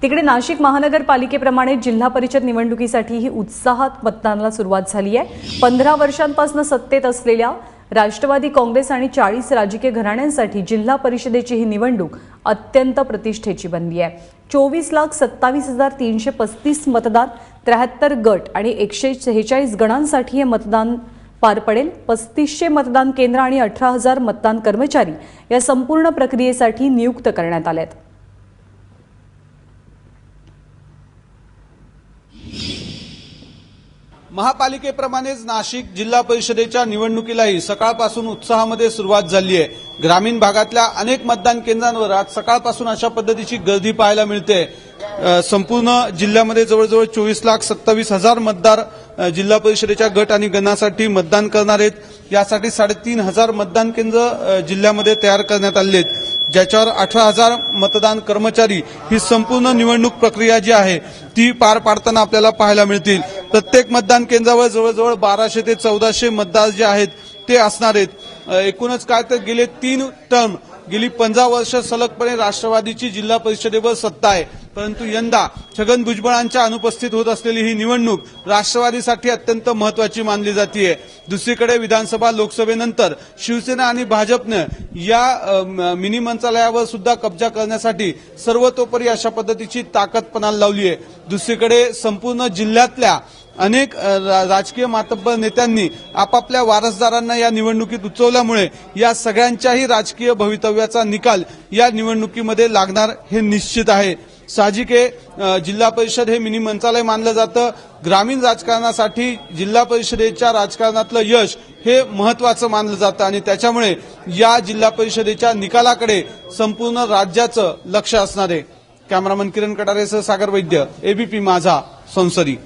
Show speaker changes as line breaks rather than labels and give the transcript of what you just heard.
तिकडे नाशिक महानगरपालिकेप्रमाणे जिल्हा परिषद निवडणुकीसाठीही उत्साहात मतदानाला सुरुवात झाली आहे। 15 वर्षांपासून सत्तेत असलेल्या राष्ट्रवादी काँग्रेस आणि 40 राजकीय घराण्यांसाठी जिल्हा परिषदेची ही निवडणूक अत्यंत प्रतिष्ठेची बनली आहे। 24,27,335 मतदार, 73 गट आणि 146 गणांसाठी हे मतदान पार पडेल। 3500 मतदान केंद्र आणि 18,000 मतदान कर्मचारी या संपूर्ण प्रक्रियेसाठी नियुक्त करण्यात आले आहेत।
महापालिकेप्रमाणेच नाशिक जिल्हा परिषदेच्या निवडणुकीलाही सकाळपासून उत्साहामध्ये सुरुवात झाली आहे। ग्रामीण भागातल्या अनेक मतदान केंद्रांवर आज सकाळपासून अशा पद्धतीची गर्दी पाहायला मिळते। संपूर्ण जिल्ह्यामध्ये जवळजवळ 24,27,000 मतदार जिल्हा परिषदेच्या गट आणि गणासाठी मतदान करणार आहेत। यासाठी 3,500 मतदान केंद्र जिल्ह्यामध्ये तयार करण्यात आले आहेत, ज्याच्यावर 18,000 मतदान कर्मचारी ही संपूर्ण निवडणूक प्रक्रिया जी आहे ती पार पाडताना आपल्याला पाहायला मिळतील। प्रत्येक मतदान केंद्रावर जवळजवळ 1200 ते 1400 मतदार जे आहेत ते असणार आहेत। एकूणच काय तर गेले 3 टर्म गेली 15 वर्ष सलगपणे राष्ट्रवादीची जिल्हा परिषदेवर सत्ता आहे, परंतु यंदा छगन भुजबळांच्या अनुपस्थित होत असलेली ही निवडणूक राष्ट्रवादीसाठी अत्यंत महत्वाची मानली जाते। दुसरीकडे विधानसभा लोकसभेनंतर शिवसेना आणि भाजपने या मिनी मंत्रालयावर सुद्धा कब्जा करण्यासाठी सर्वतोपरी अशा पद्धतीची ताकद पणाला लावली आहे। दुसरीकडे संपूर्ण जिल्ह्यातल्या अनेक राजकीय मातब्बर नेत्यांनी आपापल्या वारसदारांना या निवडणुकीत उचलल्यामुळे या सगळ्यांच्याही राजकीय भवितव्याचा निकाल या निवडणुकीमध्ये लागणार हे निश्चित आहे। साहजिक आहे, जिल्हा परिषद हे मिनी मंत्रालय मानलं जातं। ग्रामीण राजकारणासाठी जिल्हा परिषदेच्या राजकारणातलं यश हे महत्वाचं मानलं जातं आणि त्याच्यामुळे या जिल्हा परिषदेच्या निकालाकडे संपूर्ण राज्याचं लक्ष असणार आहे। कॅमेरामन किरण कटारेसह सागर वैद्य, एबीपी माझा, संसदी।